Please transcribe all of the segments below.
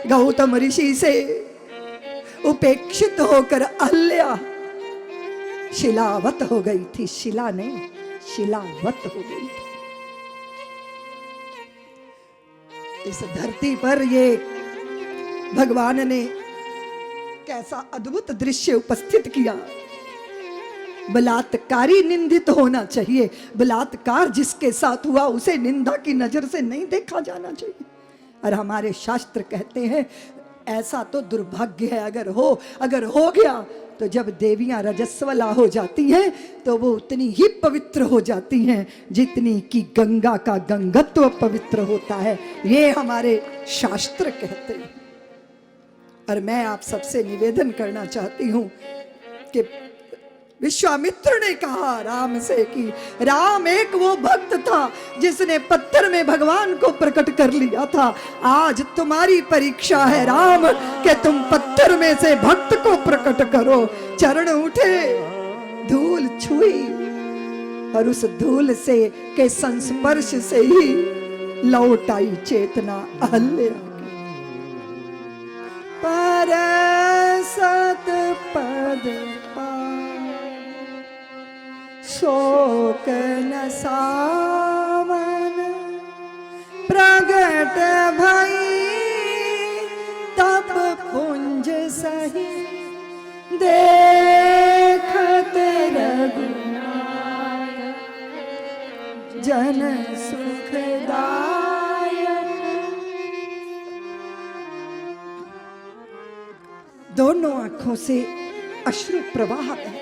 गौतम ऋषि से उपेक्षित होकर अहल्या शिलावत हो गई थी। शिला नहीं, शिलावत हो गई थी। इस धरती पर ये भगवान ने कैसा अद्भुत दृश्य उपस्थित किया। बलात्कारी निंदित होना चाहिए। बलात्कार जिसके साथ हुआ उसे निंदा की नजर से नहीं देखा जाना चाहिए। और हमारे शास्त्र कहते हैं ऐसा तो दुर्भाग्य है अगर हो गया तो जब देवियां रजस्वला हो जाती हैं तो वो उतनी ही पवित्र हो जाती हैं जितनी कि गंगा का गंगत्व पवित्र होता है। ये हमारे शास्त्र कहते हैं। और मैं आप सबसे निवेदन करना चाहती हूं कि विश्वामित्र ने कहा राम से कि राम एक वो भक्त था जिसने पत्थर में भगवान को प्रकट कर लिया था। आज तुम्हारी परीक्षा है राम कि तुम पत्थर में से भक्त को प्रकट करो। चरण उठे, धूल छुई और उस धूल से के संस्पर्श से ही लौट आई चेतना अहल्या पर सत पद शोक न सावन प्रगट भई तब पुंज सही देखत रघुनायक जन सुखदायक। दोनों आंखों से अश्रु प्रवाह है।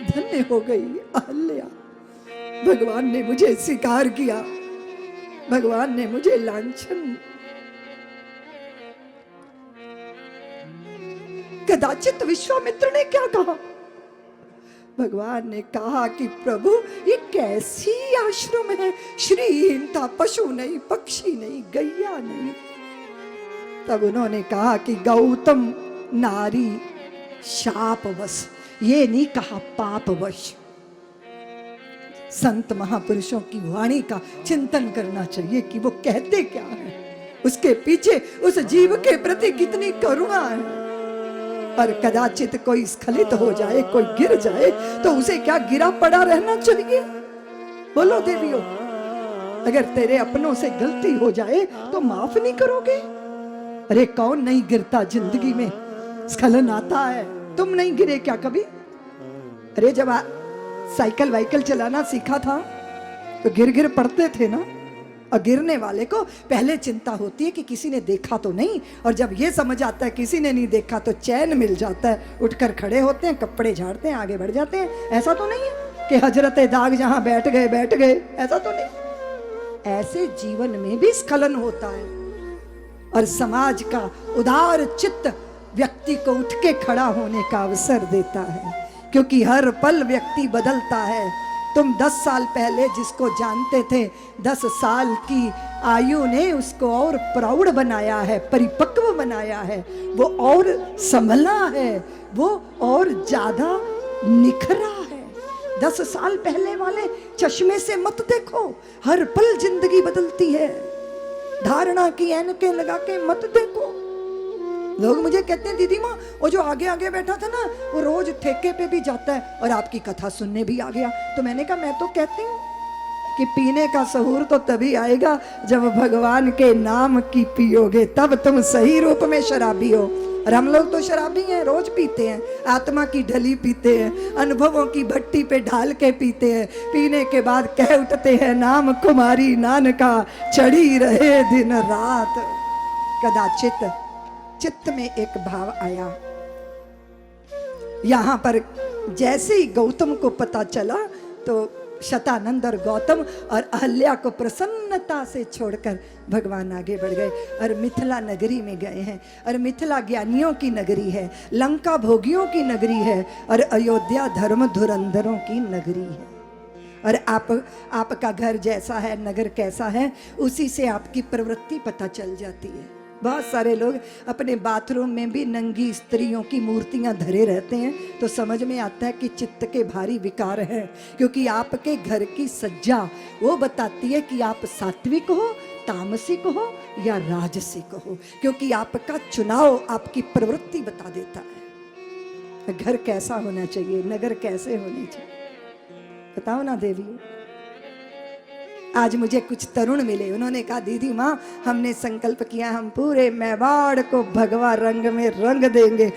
धन्य हो गई अहल्या। भगवान ने मुझे स्वीकार किया, भगवान ने मुझे लांछन। कदाचित विश्वामित्र ने क्या कहा? भगवान ने कहा कि प्रभु ये कैसी आश्रम है, श्रीहीनता, पशु नहीं, पक्षी नहीं, गैया नहीं। तब उन्होंने कहा कि गौतम नारी शापवश, ये नहीं कहा पापवश। संत महापुरुषों की वाणी का चिंतन करना चाहिए कि वो कहते क्या है, उसके पीछे उस जीव के प्रति कितनी करुणा है। और कदाचित कोई स्खलित हो जाए, कोई गिर जाए तो उसे क्या गिरा पड़ा रहना चाहिए? बोलो देवियों, अगर तेरे अपनों से गलती हो जाए तो माफ नहीं करोगे? अरे कौन नहीं गिरता जिंदगी में, स्खलन आता है। तुम नहीं गिरे क्या कभी? अरे जब साइकिल वाइकल चलाना सीखा था तो गिर पड़ते थे ना। और गिरने वाले को पहले चिंता होती है कि किसी ने देखा तो नहीं, और जब ये समझ आता है किसी ने नहीं देखा तो चैन मिल जाता है। उठकर खड़े होते हैं, कपड़े झाड़ते हैं, आगे बढ़ जाते हैं। ऐसा तो नहीं है कि हजरत दाग जहां बैठ गए, ऐसा तो नहीं। ऐसे जीवन में भी स्खलन होता है। और समाज का उदार चित्त व्यक्ति को उठ के खड़ा होने का अवसर देता है, क्योंकि हर पल व्यक्ति बदलता है। तुम 10 साल पहले जिसको जानते थे, 10 साल की आयु ने उसको और प्रौढ़ बनाया है, परिपक्व बनाया है, वो और संभला है, वो और ज्यादा निखरा है। 10 साल पहले वाले चश्मे से मत देखो, हर पल जिंदगी बदलती है। धारणा की ऐनकें लगा के मत देखो। लोग मुझे कहते हैं दीदी माँ वो जो आगे आगे बैठा था ना वो रोज ठेके पे भी जाता है और आपकी कथा सुनने भी आ गया। तो मैंने कहा मैं तो कहती हूँ कि पीने का सहूर तो तभी आएगा जब भगवान के नाम की पियोगे, तब तुम सही रूप में शराबी हो। और हम लोग तो शराबी हैं, रोज पीते हैं, आत्मा की ढली पीते हैं, अनुभवों की भट्टी पे ढाल के पीते हैं। पीने के बाद कह उठते हैं नाम कुमारी नानका चढ़ी रहे दिन रात। कदाचित चित्त में एक भाव आया। यहां पर जैसे ही गौतम को पता चला तो शतानंद और गौतम और अहल्या को प्रसन्नता से छोड़कर भगवान आगे बढ़ गए और मिथिला नगरी में गए हैं। और मिथिला ज्ञानियों की नगरी है, लंका भोगियों की नगरी है और अयोध्या धर्म धुरंधरों की नगरी है। और आपका घर जैसा है, नगर कैसा है, उसी से आपकी प्रवृत्ति पता चल जाती है। बहुत सारे लोग अपने बाथरूम में भी नंगी स्त्रियों की मूर्तियां धरे रहते हैं, तो समझ में आता है कि चित्त के भारी विकार हैं, क्योंकि आपके घर की सज्जा वो बताती है कि आप सात्विक हो तामसिक हो या राजसिक हो, क्योंकि आपका चुनाव आपकी प्रवृत्ति बता देता है। घर कैसा होना चाहिए, नगर कैसे होने चाहिए, बताओ ना देवी। आज मुझे कुछ तरुण मिले, उन्होंने कहा दीदी माँ हमने संकल्प किया हम पूरे मेवाड़ को भगवा रंग में रंग देंगे।